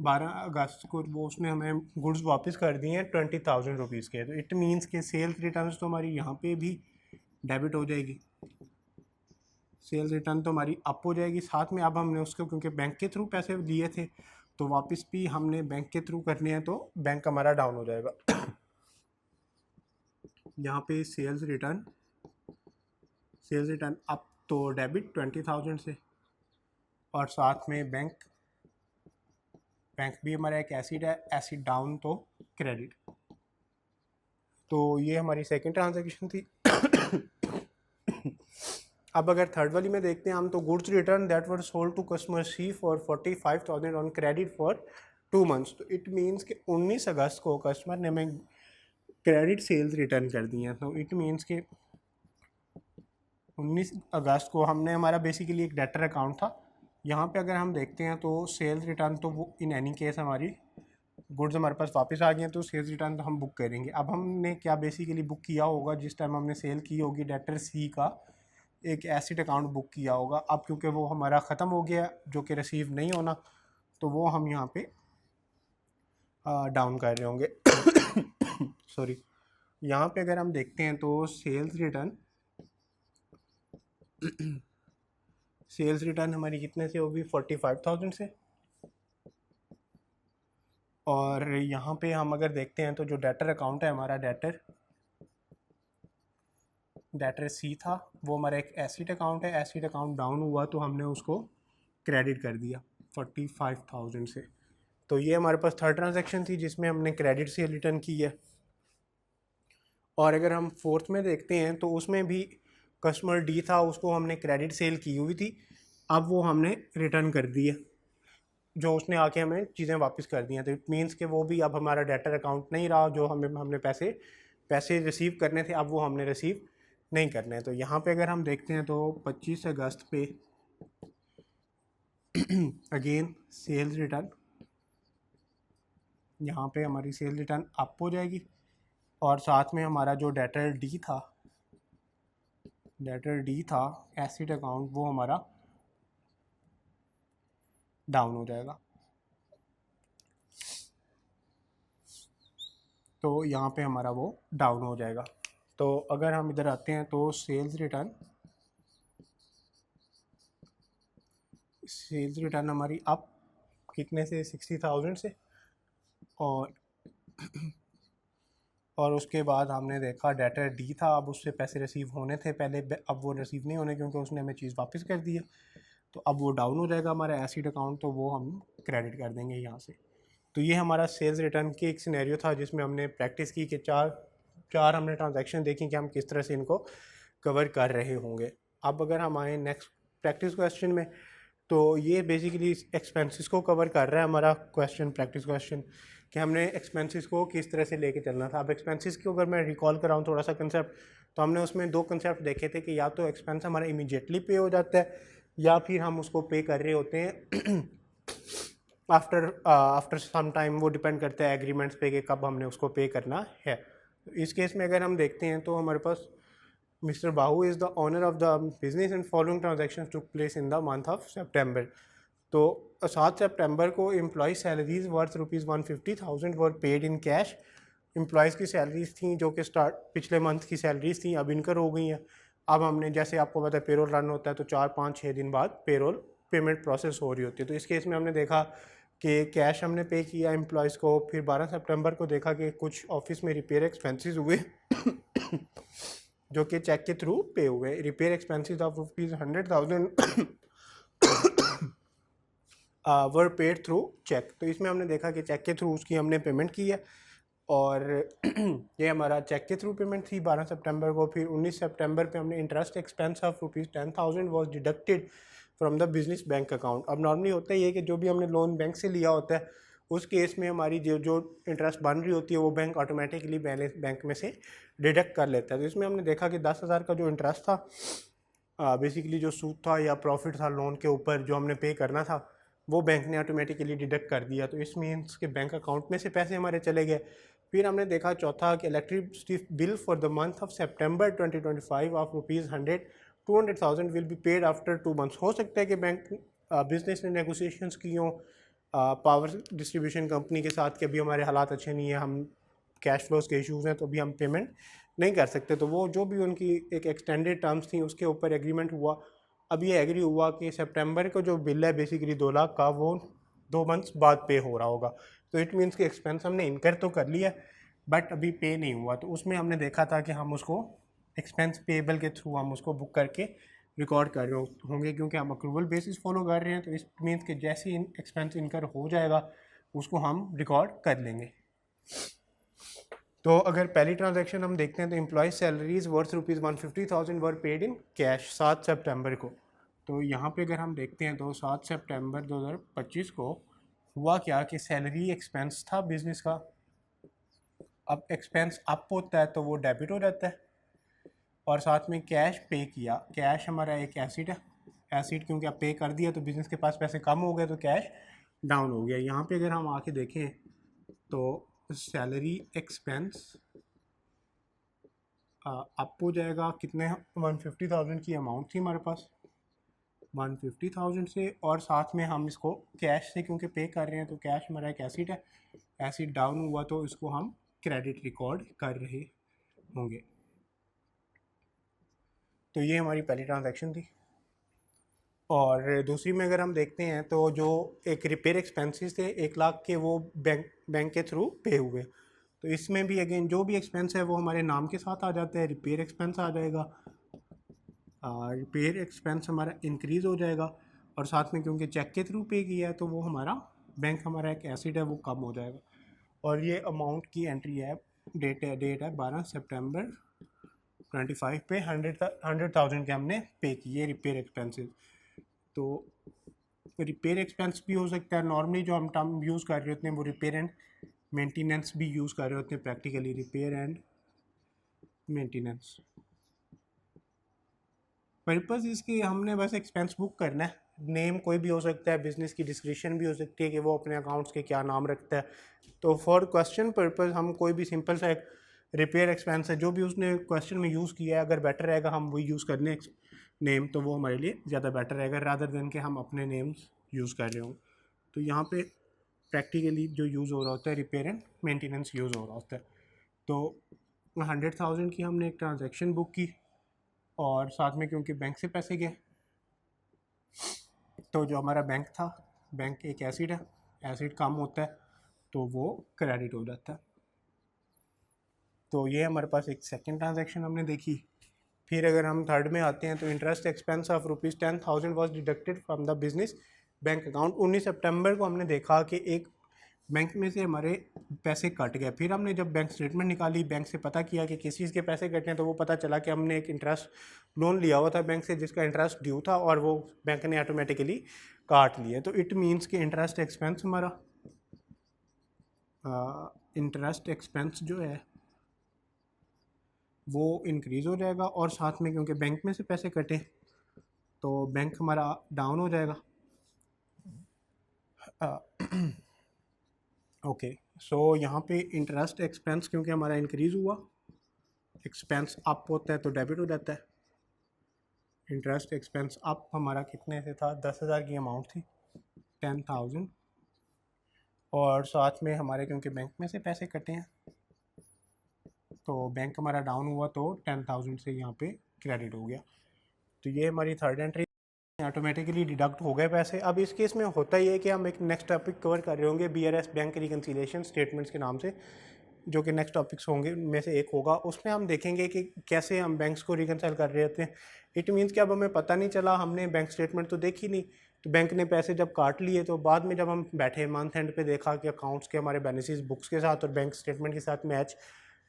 S1: 12 अगस्त को वो उसने हमें गुड्स वापस कर दिए हैं 20,000 रुपीज़ के। तो इट मीन्स के सेल्स रिटर्न तो हमारी यहाँ पे भी डेबिट हो जाएगी, सेल्स रिटर्न तो हमारी अप हो जाएगी। साथ में अब हमने उसको क्योंकि बैंक के थ्रू पैसे दिए थे तो वापस भी हमने बैंक के थ्रू करने हैं तो बैंक हमारा डाउन हो जाएगा। यहाँ पे सेल्स रिटर्न अप तो डेबिट 20,000 से, और साथ में बैंक भी हमारा एक एसिड है, एसिड डाउन तो क्रेडिट। तो ये हमारी सेकंड ट्रांजैक्शन थी। अब अगर थर्ड वाली में देखते हैं हम तो goods return that were sold to customer C for 45,000 on credit for 2 months. तो इट मीन्स कि 19 अगस्त को कस्टमर ने हमें क्रेडिट सेल्स रिटर्न कर दी हैं। तो इट मीन्स कि 19 अगस्त को हमने हमारा बेसिकली एक डेटर अकाउंट था, यहाँ पे अगर हम देखते हैं तो सेल्स रिटर्न तो वो इन एनी केस हमारी गुड्स हमारे पास वापस आ गए हैं तो सेल्स रिटर्न तो हम बुक करेंगे। अब हमने क्या बेसिकली बुक किया होगा, जिस टाइम हमने सेल की होगी डेटर सी का एक एसिड अकाउंट बुक किया होगा, अब क्योंकि वो हमारा ख़त्म हो गया जो कि रिसीव नहीं होना तो वो हम यहाँ पे डाउन कर रहे होंगे। सॉरी, यहाँ पे अगर हम देखते हैं तो सेल्स रिटर्न हमारी कितने से होगी 45,000 से, और यहाँ पे हम अगर देखते हैं तो जो डेटर अकाउंट है हमारा डेटर सी था वो हमारा एक एसिड अकाउंट है, एसिड अकाउंट डाउन हुआ तो हमने उसको क्रेडिट कर दिया 45,000 से। तो ये हमारे पास थर्ड ट्रांजैक्शन थी जिसमें हमने क्रेडिट से रिटर्न की है। और अगर हम फोर्थ में देखते हैं तो उसमें भी कस्टमर डी था, उसको हमने क्रेडिट सेल की हुई थी, अब वो हमने रिटर्न कर दी है जो उसने आके हमें चीज़ें वापस कर दी हैं। तो इट मीन्स कि वो भी अब हमारा डेटर अकाउंट नहीं रहा, जो हमने पैसे रिसीव करने थे अब वो हमने रिसीव नहीं करने हैं। तो यहाँ पे अगर हम देखते हैं तो 25 अगस्त पे अगेन सेल्स रिटर्न, यहाँ पे हमारी सेल्स रिटर्न अप हो जाएगी, और साथ में हमारा जो डेटर डी था एसिड अकाउंट वो हमारा डाउन हो जाएगा। तो यहाँ पे हमारा वो डाउन हो जाएगा। तो अगर हम इधर आते हैं तो सेल्स रिटर्न हमारी अप कितने से 60,000 से, और उसके बाद हमने देखा डेटर डी था, अब उससे पैसे रिसीव होने थे पहले, अब वो रिसीव नहीं होने क्योंकि उसने हमें चीज़ वापस कर दी है, तो अब वो डाउन हो जाएगा हमारा एसिड अकाउंट, तो वो हम क्रेडिट कर देंगे यहाँ से। तो ये हमारा सेल्स रिटर्न की एक सिनेरियो था जिसमें हमने प्रैक्टिस की कि चार हमने ट्रांजैक्शन देखी कि हम किस तरह से इनको कवर कर रहे होंगे। अब अगर हम आए नेक्स्ट प्रैक्टिस क्वेश्चन में तो ये बेसिकली एक्सपेंसेस को कवर कर रहा है हमारा क्वेश्चन, प्रैक्टिस क्वेश्चन, कि हमने एक्सपेंसेस को किस तरह से लेके चलना था। अब एक्सपेंसेस को अगर मैं रिकॉल कराऊँ थोड़ा सा कंसेप्ट, तो हमने उसमें 2 कंसेप्ट देखे थे कि या तो एक्सपेंस हमारा इमीडिएटली पे हो जाता है या फिर हम उसको पे कर रहे होते हैं आफ्टर सम टाइम वो डिपेंड करता है एग्रीमेंट्स पे कि कब हमने उसको पे करना है। तो इस केस में अगर हम देखते हैं तो हमारे पास mister Bahu is the owner of the business and following transaction took place in the month of September. तो 7 सितंबर को employee salaries worth ₹150,000 were paid in cash. Employees की सैलरीज थी जो कि स्टार्ट पिछले मंथ की सैलरीज थी, अब इनकर हो गई हैं। अब हमने जैसे आपको पता है पेरोल रन होता है तो 4 5 6 दिन बाद पेरोल पेमेंट प्रोसेस हो रही होती है। तो इस केस में हमने देखा कि कैश हमने पे किया एम्प्लॉयज़ को। फिर 12 सितंबर को देखा कि कुछ ऑफिस में रिपेयर एक्सपेंसेस हुए जो कि चेक के थ्रू पे हुए। Repair expenses of ₹100,000 were paid through cheque. तो इसमें हमने देखा कि चेक के थ्रू उसकी हमने पेमेंट की है और ये हमारा चेक के थ्रू पेमेंट थी 12 सितंबर को। फिर 19 सितंबर पे हमने interest expense of ₹10,000 was deducted from the business bank account. अब नॉर्मली होता है ये कि जो भी हमने लोन बैंक से लिया होता है उस केस में हमारी जो इंटरेस्ट बन रही होती है वो बैंक ऑटोमेटिकली बैलेंस बैंक में से डिडक्ट कर लेता है। तो इसमें हमने देखा कि 10,000 का जो इंटरेस्ट था बेसिकली जो सूद था या प्रॉफिट था लोन के ऊपर जो हमने पे करना था वो बैंक ने ऑटोमेटिकली डिडक्ट कर दिया। तो इस मीन्स के बैंक अकाउंट में से पैसे हमारे चले गए। फिर हमने देखा चौथा कि electricity bill for the month of September 2025 of ₹200,000 will be paid after 2 months. हो सकता है कि बैंक बिजनेस ने नेगोशिएशंस की हों पावर डिस्ट्रीब्यूशन कंपनी के साथ कि अभी हमारे हालात अच्छे नहीं है, हम कैश फ्लोज के इश्यूज़ हैं तो अभी हम पेमेंट नहीं कर सकते। तो वो जो भी उनकी एक एक्सटेंडेड टर्म्स थी उसके ऊपर एग्रीमेंट हुआ। अब ये एग्री हुआ कि सितंबर को जो बिल है बेसिकली 2 लाख का वो 2 मंथ्स बाद पे हो रहा होगा। तो इट मीन्स कि एक्सपेंस हमने इनकर तो कर लिया बट अभी पे नहीं हुआ। तो उसमें हमने देखा था कि हम उसको एक्सपेंस पेबल के थ्रू हम उसको बुक करके रिकॉर्ड कर रहे होंगे क्योंकि हम अक्रूवल बेसिस फॉलो कर रहे हैं। तो इस मीन्स कि जैसे ही एक्सपेंस इनकर हो जाएगा उसको हम रिकॉर्ड कर लेंगे। तो अगर पहली ट्रांजैक्शन हम देखते हैं तो employ salaries worth ₹150,000 were paid in cash 7 सितंबर को। तो यहाँ पे अगर हम देखते हैं तो 7 सितंबर 2025 को हुआ क्या कि सैलरी एक्सपेंस था बिजनेस का। अब एक्सपेंस अप होता है तो वो डेबिट हो जाता है और साथ में कैश पे किया। कैश हमारा एक एसिड है, एसिड क्योंकि आप पे कर दिया तो बिजनेस के पास पैसे कम हो गए तो कैश डाउन हो गया। यहाँ पे अगर हम आके देखें तो सैलरी एक्सपेंस अप हो जाएगा कितने 150,000 की अमाउंट थी हमारे पास 150,000 से और साथ में हम इसको कैश से क्योंकि पे कर रहे हैं तो कैश हमारा एक एसिड है, एसिड डाउन हुआ तो इसको हम क्रेडिट रिकॉर्ड कर रहे होंगे। तो ये हमारी पहली ट्रांजैक्शन थी। और दूसरी में अगर हम देखते हैं तो जो एक रिपेयर एक्सपेंसेस थे 1 लाख के वो बैंक के थ्रू पे हुए। तो इसमें भी अगेन जो भी एक्सपेंस है वो हमारे नाम के साथ आ जाता है, रिपेयर एक्सपेंस आ जाएगा। रिपेयर एक्सपेंस हमारा इंक्रीज़ हो जाएगा और साथ में क्योंकि चेक के थ्रू पे किया है तो वो हमारा बैंक हमारा एक एसिड है वो कम हो जाएगा। और ये अमाउंट की एंट्री है, डेट है 12 सितंबर 25 पे 100,000 के हमने पे किए रिपेयर एक्सपेंसेस। तो रिपेयर एक्सपेंस भी हो सकता है, नॉर्मली जो हम टर्म यूज़ कर रहे होते हैं वो रिपेयर एंड मेंटेनेंस भी यूज़ कर रहे होते हैं practically, repair and maintenance. Purpose इसकी हमने बस एक्सपेंस बुक करना है, नेम कोई भी हो सकता है, बिजनेस की डिस्क्रिप्शन भी हो सकती है कि वो अपने अकाउंट्स के क्या नाम रखता है। तो फॉर क्वेश्चन पर्पज़ हम कोई भी सिंपल सा एक रिपेयर एक्सपेंस है जो भी उसने क्वेश्चन में यूज़ किया है, अगर बेटर रहेगा हम वही यूज़ कर लें नेम तो वो हमारे लिए ज़्यादा बेटर रहेगा रादर देन के हम अपने नेम्स यूज़ कर रहे हों। तो यहाँ पे प्रैक्टिकली जो यूज़ हो रहा होता है रिपेयर एंड मेंटेनेंस यूज़ हो रहा होता है। तो 100,000 की हमने एक ट्रांजेक्शन बुक की और साथ में क्योंकि बैंक से पैसे गए तो जो हमारा बैंक था, बैंक एक एसिड है, एसिड कम होता है तो वो क्रेडिट हो जाता है। तो ये हमारे पास एक सेकंड ट्रांजैक्शन हमने देखी। फिर अगर हम थर्ड में आते हैं तो interest expense of ₹10,000 was deducted from the business bank account. 19 सितंबर को हमने देखा कि एक बैंक में से हमारे पैसे कट गए। फिर हमने जब बैंक स्टेटमेंट निकाली, बैंक से पता किया कि किस चीज़ के पैसे कटे हैं तो वो पता चला कि हमने एक इंटरेस्ट लोन लिया हुआ था बैंक से जिसका इंटरेस्ट ड्यू था और वो बैंक ने ऑटोमेटिकली काट लिए। तो इट मीन्स कि इंटरेस्ट एक्सपेंस हमारा इंटरेस्ट एक्सपेंस जो है वो इंक्रीज़ हो जाएगा और साथ में क्योंकि बैंक में से पैसे कटे तो बैंक हमारा डाउन हो जाएगा। ओके, सो यहाँ पे इंटरेस्ट एक्सपेंस क्योंकि हमारा इंक्रीज़ हुआ, एक्सपेंस अप होता है तो डेबिट हो जाता है। इंटरेस्ट एक्सपेंस अप हमारा कितने से था, 10,000 की अमाउंट थी, 10,000, और साथ में हमारे क्योंकि बैंक में से पैसे कटे हैं तो बैंक हमारा डाउन हुआ तो 10,000 से यहाँ पे क्रेडिट हो गया। तो ये हमारी थर्ड एंट्री, ऑटोमेटिकली डिडक्ट हो गए पैसे। अब इस केस में होता ही है कि हम एक नेक्स्ट टॉपिक कवर कर रहे होंगे BRS बैंक रिकन्सिलिएशन स्टेटमेंट्स के नाम से, जो कि नेक्स्ट टॉपिक्स होंगे में से एक होगा। उसमें हम देखेंगे कि कैसे हम बैंक्स को रिकन्साइल कर रहे होते हैं। इट मीन्स कि अब हमें पता नहीं चला, हमने बैंक स्टेटमेंट तो देखी नहीं, तो बैंक ने पैसे जब काट लिए तो बाद में जब हम बैठे मंथ एंड पे देखा कि अकाउंट्स के हमारे बैलेंसेस बुक्स के साथ और बैंक स्टेटमेंट के साथ मैच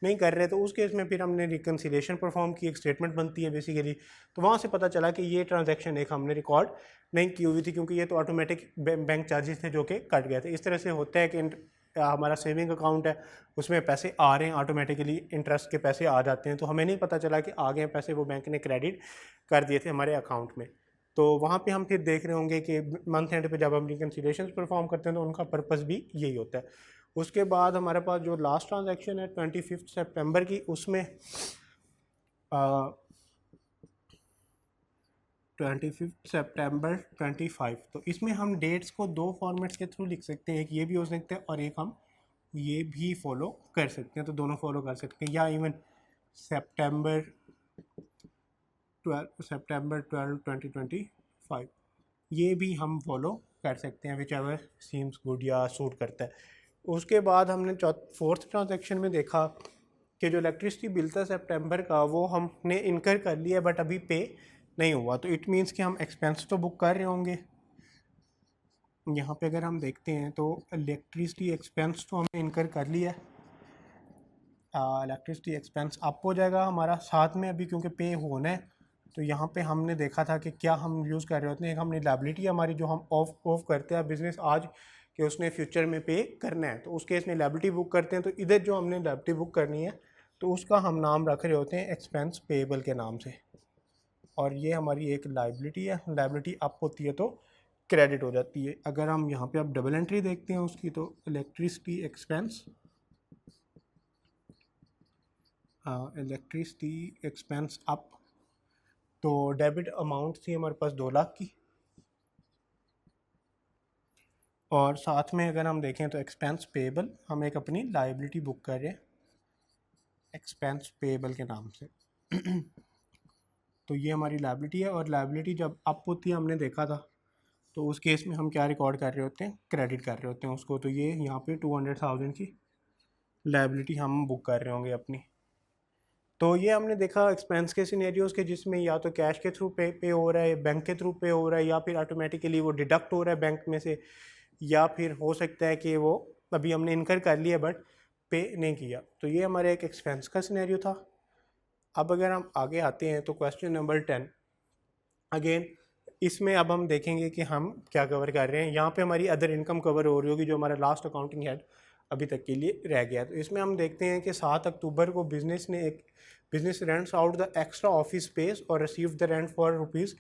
S1: नहीं कर रहे, तो उस केस में फिर हमने रिकन्सिलिएशन परफॉर्म की, एक स्टेटमेंट बनती है बेसिकली। तो वहाँ से पता चला कि ये ट्रांजैक्शन एक हमने रिकॉर्ड नहीं की हुई थी, क्योंकि ये तो ऑटोमेटिक बैंक चार्जेस थे जो कि कट गए थे। इस तरह से होता है कि हमारा सेविंग अकाउंट है, उसमें पैसे आ रहे हैं, ऑटोमेटिकली इंटरेस्ट के पैसे आ जाते हैं, तो हमें नहीं पता चला कि आ गए पैसे, वो बैंक ने क्रेडिट कर दिए थे हमारे अकाउंट में। तो वहाँ पे हम फिर देख रहे होंगे कि मंथ एंड पे जब हम रिकन्सिलिएशन परफॉर्म करते हैं तो उनका पर्पस भी यही होता है। उसके बाद हमारे पास जो लास्ट ट्रांजैक्शन है 25 सितंबर की, उसमें 25 सितंबर 25, तो इसमें हम डेट्स को दो फॉर्मेट्स के थ्रू लिख सकते हैं, एक ये भी हो सकता है और एक हम ये भी फॉलो कर सकते हैं, तो दोनों फॉलो कर सकते हैं, या इवन सितंबर 12 2025 ये भी हम फॉलो कर सकते हैं, विच एवर सीम्स गुड या सूट करता है। उसके बाद हमने फोर्थ ट्रांजैक्शन में देखा कि जो इलेक्ट्रिसिटी बिल था सितंबर का, वो हमने इनकर कर लिया बट अभी पे नहीं हुआ, तो इट मीन्स कि हम एक्सपेंस तो बुक कर रहे होंगे। यहाँ पे अगर हम देखते हैं तो इलेक्ट्रिसिटी एक्सपेंस तो हमने इनकर कर लिया है, इलेक्ट्रिसिटी एक्सपेंस अप हो जाएगा हमारा, साथ में अभी क्योंकि पे होना है तो यहाँ पे हमने देखा था कि क्या हम यूज़ कर रहे होते हैं, एक हमने लायबिलिटी हमारी जो हम ऑफ करते हैं बिजनेस आज कि उसने फ्यूचर में पे करना है, तो उस केस में लायबिलिटी बुक करते हैं, तो इधर जो हमने लायबिलिटी बुक करनी है तो उसका हम नाम रख रहे होते हैं एक्सपेंस पेएबल के नाम से, और ये हमारी एक लायबिलिटी है, लायबिलिटी अप होती है तो क्रेडिट हो जाती है। अगर हम यहाँ पे अब डबल एंट्री देखते हैं उसकी, तो इलेक्ट्रिसिटी एक्सपेंस अप, तो डेबिट अमाउंट थी हमारे पास 2 लाख की, और साथ में अगर हम देखें तो एक्सपेंस पेएबल, हम एक अपनी लायबिलिटी बुक कर रहे हैं एक्सपेंस पेएबल के नाम से। तो ये हमारी लायबिलिटी है, और लायबिलिटी जब अप होती है हमने देखा था, तो उस केस में हम क्या रिकॉर्ड कर रहे होते हैं, क्रेडिट कर रहे होते हैं उसको। तो ये यहाँ पे 200,000 की लायबिलिटी हम बुक कर रहे होंगे अपनी। तो ये हमने देखा एक्सपेंस के सिनेरियोज के, जिसमें या तो कैश के थ्रू पे हो रहा है, बैंक के थ्रू पे हो रहा है, या फिर ऑटोमेटिकली वो डिडक्ट हो रहा है बैंक में से, या फिर हो सकता है कि वो अभी हमने इनकर कर लिया बट पे नहीं किया। तो ये हमारे एक एक्सपेंस का सिनेरियो था। अब अगर हम आगे आते हैं तो क्वेश्चन नंबर 10, अगेन इसमें अब हम देखेंगे कि हम क्या कवर कर रहे हैं। यहाँ पे हमारी अदर इनकम कवर हो रही होगी, जो हमारा लास्ट अकाउंटिंग हेड अभी तक के लिए रह गया। तो इसमें हम देखते हैं कि 7 अक्टूबर को business rents out the extra office space और receive the rent for rupees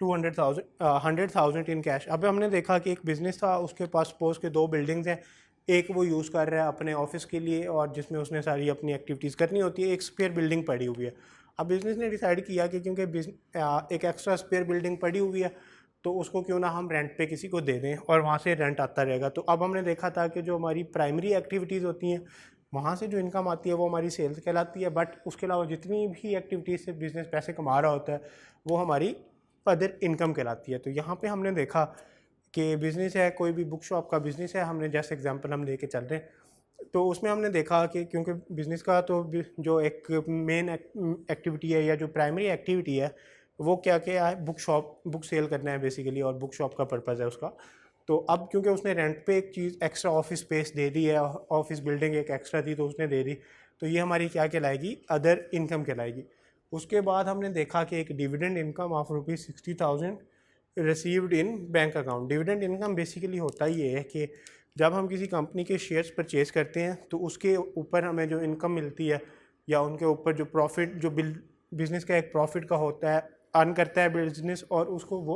S1: 100,000 in cash. अब हमने देखा कि एक बिज़नेस था, उसके पास सपोज के 2 बिल्डिंग्स हैं, एक वो यूज़ कर रहा है अपने ऑफिस के लिए और जिसमें उसने सारी अपनी एक्टिविटीज़ करनी होती है, एक स्पेयर बिल्डिंग पड़ी हुई है। अब बिज़नेस ने डिसाइड किया कि क्योंकि एक एक्स्ट्रा स्पेयर बिल्डिंग पड़ी हुई है तो उसको क्यों ना हम रेंट पे किसी को दे दें और वहाँ से रेंट आता रहेगा। तो अब हमने देखा था कि जो हमारी प्राइमरी एक्टिविटीज़ होती हैं वहाँ से जो इनकम आती है वो हमारी सेल्स कहलाती है, बट उसके अलावा जितनी भी एक्टिविटीज़ से बिज़नेस पैसे कमा रहा होता है वो हमारी अदर इनकम कहलाती है। तो यहाँ पे हमने देखा कि बिज़नेस है, कोई भी बुक शॉप का बिज़नेस है, हमने जैसे एग्जांपल हम लेके चल रहे हैं, तो उसमें हमने देखा कि क्योंकि बिज़नेस का तो जो एक मेन एक्टिविटी है या जो प्राइमरी एक्टिविटी है वो क्या क्या है, बुक सेल करना है बेसिकली, और बुक शॉप का पर्पज़ है उसका। तो अब क्योंकि उसने रेंट पे एक चीज़ एक्स्ट्रा ऑफिस स्पेस दे दी है, ऑफिस बिल्डिंग एक एक्स्ट्रा थी तो उसने दे दी, तो ये हमारी क्या कहलाएगी, अदर इनकम कहलाएगी। उसके बाद हमने देखा कि एक dividend income of ₹60,000 received in bank account. Dividend income basically होता ही ये है कि जब हम किसी कंपनी के शेयर्स परचेज करते हैं तो उसके ऊपर हमें जो इनकम मिलती है या उनके ऊपर जो प्रॉफिट, जो बिज़नेस का एक प्रॉफिट का होता है, अर्न करता है बिजनेस और उसको वो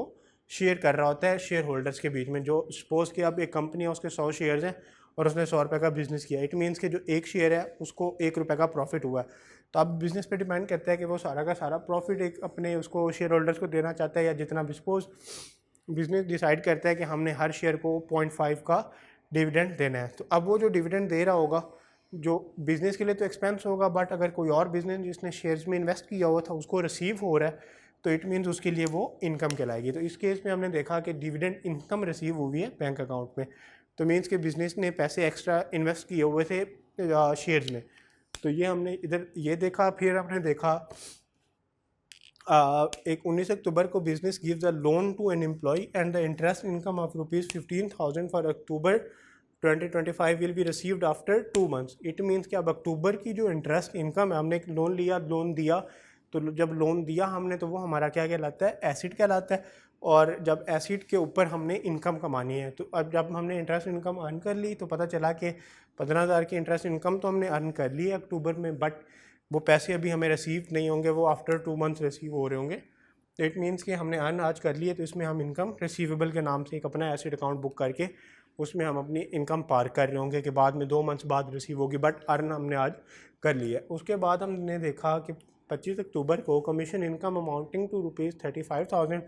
S1: शेयर कर रहा होता है शेयर होल्डर्स के बीच में। जो सपोज़ कि अब एक कंपनी है, उसके 100 शेयर्स हैं और उसने 100 रुपये का बिज़नेस किया, इट मीन्स कि जो एक शेयर है उसको 1 रुपये का प्रॉफिट हुआ है। तो अब बिज़नेस पे डिपेंड करता है कि वो सारा का सारा प्रॉफिट एक अपने उसको शेयर होल्डर्स को देना चाहता है, या जितना भी सपोज बिज़नेस डिसाइड करता है कि हमने हर शेयर को 0.5 का डिविडेंड देना है। तो अब वो जो डिविडेंड दे रहा होगा, जो बिज़नेस के लिए तो एक्सपेंस होगा, बट अगर कोई और बिज़नेस जिसने शेयर्स में इन्वेस्ट किया हुआ था उसको रिसीव हो रहा है, तो इट मीन्स उसके लिए वो इनकम कहलाएगी। तो इस केस में हमने देखा कि डिविडेंड इनकम रिसीव हुई है बैंक अकाउंट में, तो मीन्स कि बिज़नेस ने पैसे एक्स्ट्रा इन्वेस्ट किए हुए थे शेयर्स में। तो ये हमने इधर ये देखा। फिर हमने देखा एक 19 अक्टूबर को business gives a loan to an employ and the interest income of ₹15,000 for October 2025 will be received after 2 months. It means कि अब अक्टूबर की जो इंटरेस्ट इनकम है, हमने एक लोन लिया, लोन दिया, तो जब लोन दिया हमने तो वो हमारा क्या कहलाता है, एसिड कहलाता है। और जब एसिड के ऊपर हमने इनकम कमानी है, तो अब जब हमने इंटरेस्ट इनकम अर्न कर ली तो पता चला कि 15,000 की इंटरेस्ट इनकम तो हमने अर्न कर ली है अक्टूबर में, बट वो पैसे अभी हमें रिसीव नहीं होंगे, वो आफ्टर 2 मंथ्स रिसीव हो रहे होंगे। तो इट मीन्स कि हमने अर्न आज कर ली है, तो इसमें हम इनकम रिसीवेबल के नाम से एक अपना एसिड अकाउंट बुक करके उसमें हम अपनी इनकम पार कर रहे होंगे कि बाद में 2 मंथ्स बाद रिसीव होगी, बट अर्न हमने आज कर लिया है। उसके बाद हमने देखा कि 25 अक्टूबर को commission income amounting to ₹35,000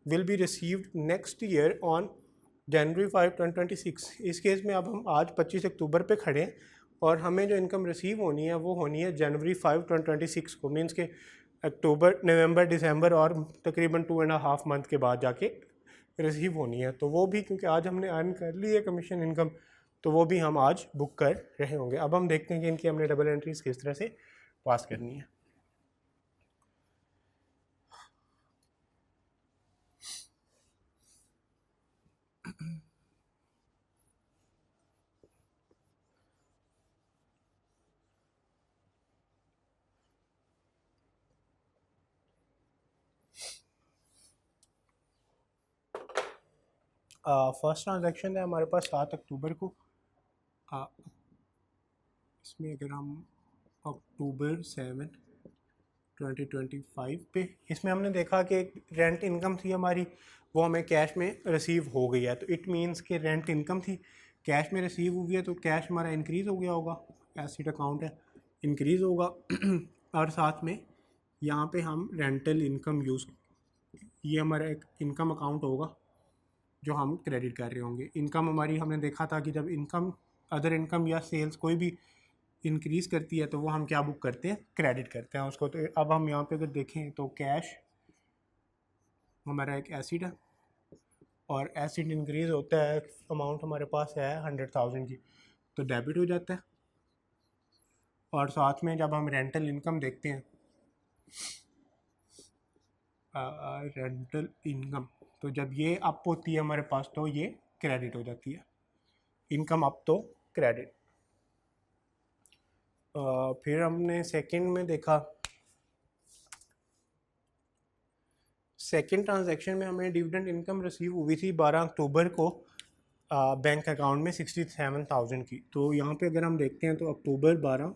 S1: will be received next year on January 5, 2026। इस केस में अब हम आज 25 अक्टूबर पे खड़े हैं और हमें जो इनकम रिसीव होनी है वो होनी है जनवरी 5, 2026 को। मीन्स के अक्टूबर, नवंबर, दिसंबर और तकरीबन 2.5 मंथ के बाद जाके रिसीव होनी है। तो वो भी क्योंकि आज हमने अर्न कर ली है कमीशन इनकम, तो वो भी हम आज बुक कर रहे होंगे। अब हम देखते हैं कि इनकी हमने डबल एंट्रीज किस तरह से पास करनी है। फर्स्ट ट्रांजैक्शन है हमारे पास 7 अक्टूबर को। इसमें अगर हम अक्टूबर 7, 2025 पे, इसमें हमने देखा कि रेंट इनकम थी हमारी, वो हमें कैश में रिसीव हो गई है। तो इट मीन्स कि रेंट इनकम थी, कैश में रिसीव हुई है, तो कैश हमारा इंक्रीज़ हो गया होगा, एसिड अकाउंट है, इंक्रीज़ होगा। और साथ में यहाँ पे हम रेंटल इनकम यूज़, ये हमारा एक इनकम अकाउंट होगा जो हम क्रेडिट कर रहे होंगे। इनकम हमारी हमने देखा था कि जब इनकम, अदर इनकम या सेल्स कोई भी इंक्रीज़ करती है तो वो हम क्या बुक करते हैं, क्रेडिट करते हैं उसको। तो अब हम यहाँ पे अगर देखें तो कैश हमारा एक एसिड है और एसिड इंक्रीज़ होता है, अमाउंट हमारे पास है 100,000 की, तो डेबिट हो जाता है। और साथ में जब हम रेंटल इनकम देखते हैं, रेंटल इनकम, तो जब ये अप होती है हमारे पास तो ये क्रेडिट हो जाती है, इनकम अप तो क्रेडिट। फिर हमने सेकंड में देखा, सेकंड ट्रांजैक्शन में हमें डिविडेंड इनकम रिसीव हुई थी 12 अक्टूबर को बैंक अकाउंट में 67,000 की। तो यहाँ पे अगर हम देखते हैं तो अक्टूबर 12,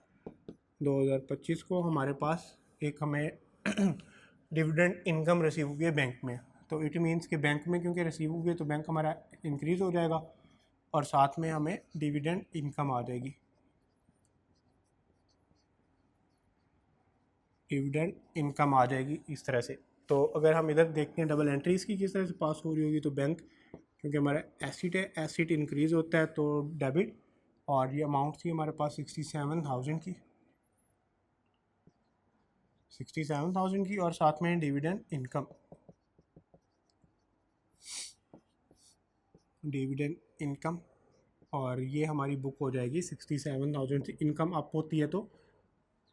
S1: 2025 को हमारे पास एक हमें डिविडेंड इनकम रिसीव हुई है बैंक में। तो इट मीन्स कि बैंक में क्योंकि रिसीव हुई है तो बैंक हमारा इंक्रीज़ हो जाएगा और साथ में हमें डिविडेंड इनकम आ जाएगी, डिविडेंड इनकम आ जाएगी इस तरह से। तो अगर हम इधर देखते हैं डबल एंट्रीज़ की किस तरह से पास हो रही होगी, तो बैंक क्योंकि हमारा एसिड है, एसिड इंक्रीज़ होता है तो डेबिट, और ये अमाउंट थी हमारे पास 67,000 की, 67,000 की, और साथ में डिविडेंड इनकम, डिविडेंड इनकम, और ये हमारी बुक हो जाएगी 67,000 से। इनकम अप होती है तो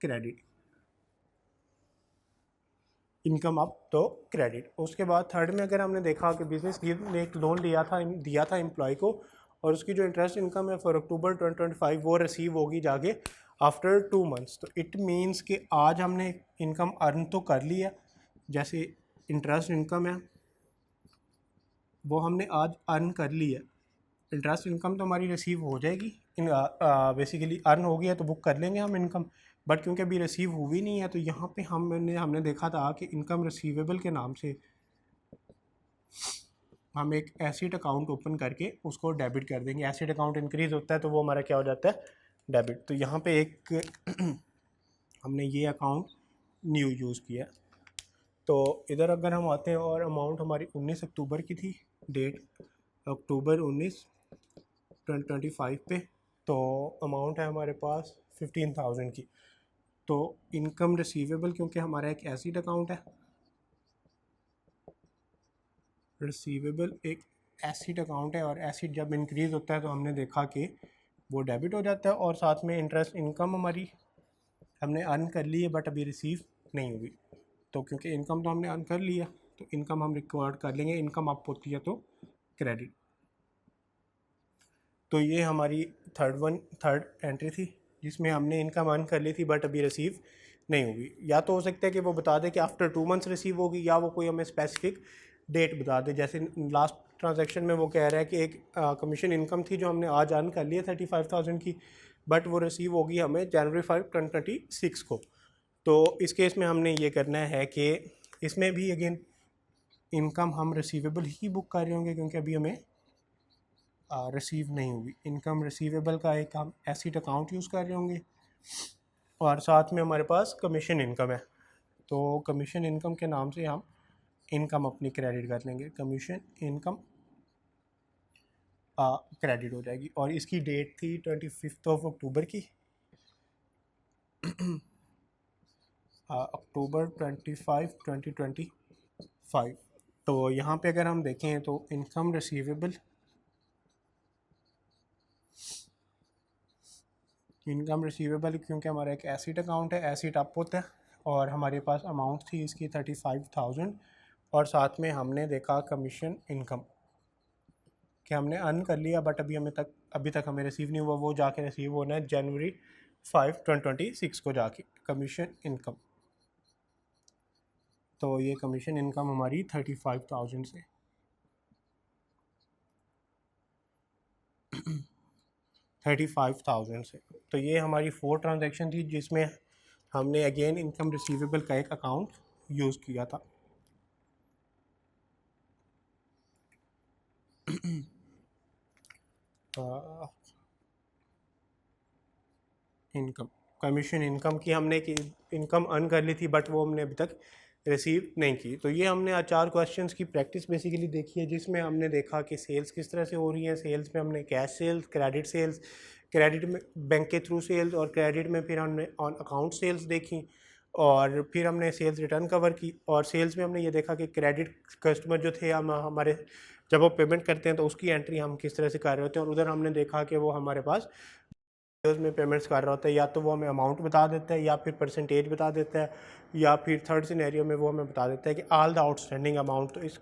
S1: क्रेडिट, इनकम अप तो क्रेडिट। उसके बाद थर्ड में अगर हमने देखा कि बिजनेस ने एक लोन दिया था एम्प्लॉय को, और उसकी जो इंटरेस्ट इनकम है फॉर अक्टूबर 2025 वो रिसीव होगी जाके आफ्टर 2 मंथ्स। तो इट मीन्स कि आज हमने इनकम अर्न तो कर ली है, जैसे इंटरेस्ट इनकम है वो हमने आज अर्न कर ली है, इंटरेस्ट इनकम तो हमारी रिसीव हो जाएगी, बेसिकली अर्न हो गई है तो बुक कर लेंगे हम इनकम, बट क्योंकि अभी रिसीव हुई नहीं है तो यहाँ पे हमने देखा था कि इनकम रिसीवेबल के नाम से हम एक एसिड अकाउंट ओपन करके उसको डेबिट कर देंगे। एसिड अकाउंट इंक्रीज़ होता है तो वो हमारा क्या हो जाता है, डेबिट। तो यहाँ पे एक हमने ये अकाउंट न्यू यूज़ किया। तो इधर अगर हम आते हैं और अमाउंट हमारी 19 अक्टूबर की थी, डेट अक्टूबर 19 2025 पे, तो अमाउंट है हमारे पास 15,000 की। तो इनकम रिसीवेबल, क्योंकि हमारा एक एसिड अकाउंट है, रिसीवेबल एक एसिड अकाउंट है और एसिड जब इंक्रीज़ होता है तो हमने देखा कि वो डेबिट हो जाता है। और साथ में इंटरेस्ट इनकम हमारी हमने अर्न कर ली है बट अभी रिसीव नहीं हुई। तो क्योंकि इनकम तो हमने अर्न कर लिया तो इनकम हम रिकॉर्ड कर लेंगे। इनकम अप होती है तो क्रेडिट। तो ये हमारी थर्ड एंट्री थी जिसमें हमने इनकम अर्न कर ली थी बट अभी रिसीव नहीं होगी। या तो हो सकता है कि वो बता दे कि आफ्टर 2 मंथ्स रिसीव होगी, या वो कोई हमें स्पेसिफिक डेट बता दे। जैसे लास्ट ट्रांजैक्शन में वो कह रहा है कि एक कमीशन इनकम थी जो हमने आज अर्न कर ली है 35,000 की, बट वो रिसीव होगी हमें जनवरी 5 2026 को। तो इस केस में हमने ये करना है कि इसमें भी अगेन इनकम हम रिसीवेबल ही बुक कर रहे होंगे क्योंकि अभी हमें रिसीव नहीं हुई। इनकम रिसीवेबल का एक हम एसिड अकाउंट यूज़ कर रहे होंगे और साथ में हमारे पास कमीशन इनकम है। तो कमीशन इनकम के नाम से हम इनकम अपनी क्रेडिट कर लेंगे। कमीशन इनकम क्रेडिट हो जाएगी और इसकी डेट थी 25 अक्टूबर की, अक्टूबर 25 2025। तो यहाँ पे अगर हम देखें तो इनकम रिसीवेबल, क्योंकि हमारा एक एसिड अकाउंट है, एसिड अप होता है और हमारे पास अमाउंट थी इसकी 35,000 और साथ में हमने देखा कमीशन इनकम कि हमने अर्न कर लिया बट अभी तक हमें रिसीव नहीं हुआ। वो जाके रिसीव होना है जनवरी 5 2026 को जाके कमीशन इनकम। तो ये कमीशन इनकम हमारी 35,000 से 35,000 से। तो ये हमारी 4 ट्रांजैक्शन थी जिसमें हमने अगेन इनकम रिसीवेबल का एक अकाउंट यूज़ किया था। इनकम, कमीशन इनकम की हमने कि इनकम अर्न कर ली थी बट वो हमने अभी तक रिसीव नहीं की। तो ये हमने आज 4 क्वेश्चंस की प्रैक्टिस बेसिकली देखी है जिसमें हमने देखा कि सेल्स किस तरह से हो रही है। सेल्स में हमने कैश सेल्स, क्रेडिट में बैंक के थ्रू सेल्स, और क्रेडिट में फिर हमने ऑन अकाउंट सेल्स देखी, और फिर हमने सेल्स रिटर्न कवर की। और सेल्स में हमने ये देखा कि क्रेडिट कस्टमर जो थे हम हमारे जब वो पेमेंट करते हैं तो उसकी एंट्री हम किस तरह से कर रहे होते हैं। और उधर हमने देखा कि वो हमारे पास में पेमेंट्स कर रहा होता है, या तो वो हमें अमाउंट बता देता है या फिर परसेंटेज बता देता है, या फिर थर्ड सिनेरियो में वो हमें बता देता है कि ऑल द आउटस्टैंडिंग अमाउंट तो इस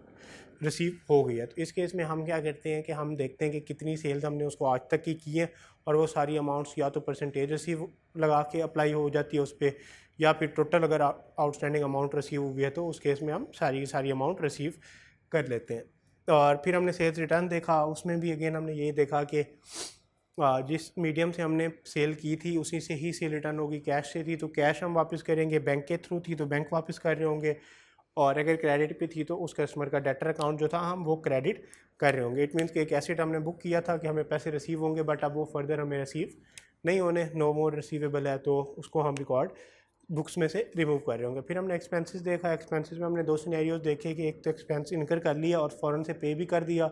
S1: रिसीव हो गई है। तो इस केस में हम क्या करते हैं कि हम देखते हैं कि कितनी सेल्स हमने उसको आज तक की है और वो सारी अमाउंट्स या तो परसेंटेज रिसीव लगा के अप्लाई हो जाती है उस पर, या फिर टोटल अगर आउटस्टैंडिंग अमाउंट रिसीव हुई है तो उस केस में हम सारी अमाउंट रिसीव कर लेते हैं। और फिर हमने सेल्स रिटर्न देखा, उसमें भी अगेन हमने ये देखा कि जिस मीडियम से हमने सेल की थी उसी से ही सेल रिटर्न होगी। कैश से थी तो कैश हम वापस करेंगे, बैंक के थ्रू थी तो बैंक वापस कर रहे होंगे, और अगर क्रेडिट पे थी तो उस कस्टमर का डेटर अकाउंट जो था हम वो क्रेडिट कर रहे होंगे। इट मीन्स कि एक एसेट हमने बुक किया था कि हमें पैसे रिसीव होंगे बट अब वो फर्दर हमें रिसीव नहीं होने, नो मोर रिसीवेबल है, तो उसको हम रिकॉर्ड बुक्स में से रिमूव कर रहे होंगे। फिर हमने एक्सपेंसेस देखा। एक्सपेंसेस में हमने 2 सिनेरियोज देखे कि एक तो एक्सपेंस इनकर कर लिया और फ़ौरन से पे भी कर दिया,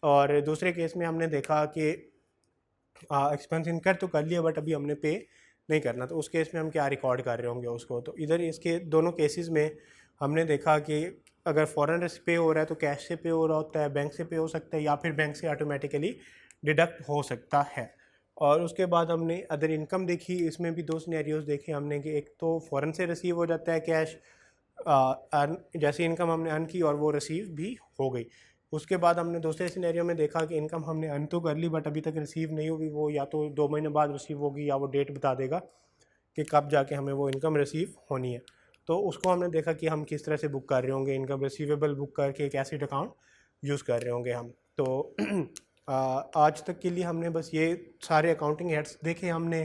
S1: और दूसरे केस में हमने देखा कि एक्सपेंस इनकर तो कर लिया बट अभी हमने पे नहीं करना। तो उस केस में हम क्या रिकॉर्ड कर रहे होंगे उसको। तो इधर इसके दोनों केसेस में हमने देखा कि अगर फ़ॉरेन से पे हो रहा है तो कैश से पे हो रहा होता है, बैंक से पे हो सकता है, या फिर बैंक से ऑटोमेटिकली डिडक्ट हो सकता है। और उसके बाद हमने अदर इनकम देखी। इसमें भी 2 सिनेरियोज देखे हमने कि एक तो फ़ॉरेन से रिसीव हो जाता है कैश, अर्न जैसी इनकम हमने अर्न की और वो रिसीव भी हो गई। उसके बाद हमने दूसरे सिनेरियो में देखा कि इनकम हमने अर्न तो कर ली बट अभी तक रिसीव नहीं होगी, वो या तो 2 महीने बाद रिसीव होगी या वो डेट बता देगा कि कब जाके हमें वो इनकम रिसीव होनी है। तो उसको हमने देखा कि हम किस तरह से बुक कर रहे होंगे। इनकम रिसीवेबल बुक करके एक एसिड अकाउंट यूज़ कर रहे होंगे हम। तो आज तक के लिए हमने बस ये सारे अकाउंटिंग हेड्स देखे हमने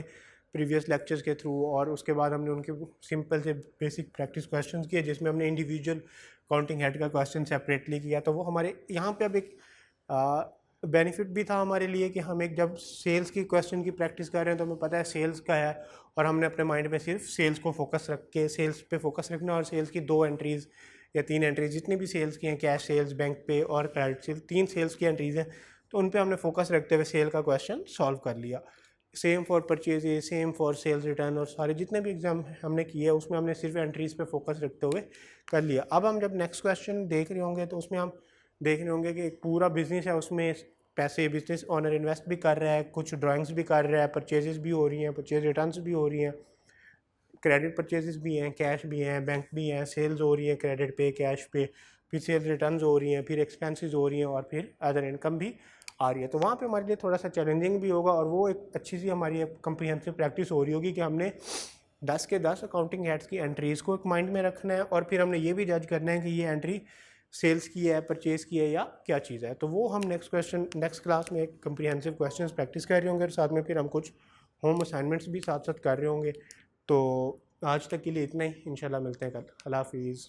S1: प्रीवियस लेक्चर्स के थ्रू, और उसके बाद हमने उनके सिंपल से बेसिक प्रैक्टिस क्वेश्चंस किए जिसमें हमने इंडिविजुअल काउंटिंग हेड का क्वेश्चन सेपरेटली किया, तो वो हमारे यहाँ पे अब एक बेनिफिट भी था हमारे लिए कि हम एक जब सेल्स की क्वेश्चन की प्रैक्टिस कर रहे हैं तो हमें पता है सेल्स का है, और हमने अपने माइंड में सिर्फ सेल्स को फोकस रख के सेल्स पे फोकस रखना, और सेल्स की 2 एंट्रीज़ या 3 एंट्रीज जितनी भी सेल्स की हैं, कैश सेल्स, बैंक पे और क्रेडिट सेल्स, 3 सेल्स की एंट्रीज़ हैं, तो उन पे हमने फोकस रखते हुए सेल का क्वेश्चन सॉल्व कर लिया। Same for purchase, same for sales return, और सारे जितने भी एग्जाम हमने किए उसमें हमने सिर्फ एंट्रीज़ पे फोकस रखते हुए कर लिया। अब हम जब नेक्स्ट क्वेश्चन देख रहे होंगे तो उसमें हम देख रहे होंगे कि एक पूरा बिजनेस है, उसमें पैसे बिजनेस ओनर इन्वेस्ट भी कर रहा है, कुछ ड्राइंग्स भी कर रहा है, परचेजेस भी हो रही हैं, परचेज रिटर्न्स भी हो रही हैं, क्रेडिट परचेजेस भी हैं, कैश भी हैं, बैंक भी हैं, सेल्स हो रही है क्रेडिट पे, कैश पे, फिर सेल्स रिटर्न्स हो रही हैं, फिर एक्सपेंसेस हो रही हैं, और फिर अदर इनकम भी आ रही है। तो वहाँ पे हमारे लिए थोड़ा सा चैलेंजिंग भी होगा, और वो एक अच्छी सी हमारी कंप्रीहेंसिव प्रैक्टिस हो रही होगी कि हमने 10 के 10 अकाउंटिंग हेड्स की एंट्रीज़ को एक माइंड में रखना है, और फिर हमने ये भी जज करना है कि ये एंट्री सेल्स की है, परचेज़ की है, या क्या चीज़ है। तो वो हम नेक्स्ट क्लास में एक कंप्रीहेंसिव क्वेश्चंस प्रैक्टिस कर रहे होंगे, और साथ में फिर हम कुछ होम असाइनमेंट्स भी साथ साथ कर रहे होंगे। तो आज तक के लिए इतना ही, इंशाल्लाह मिलते हैं कल। अल्लाह हाफिज़।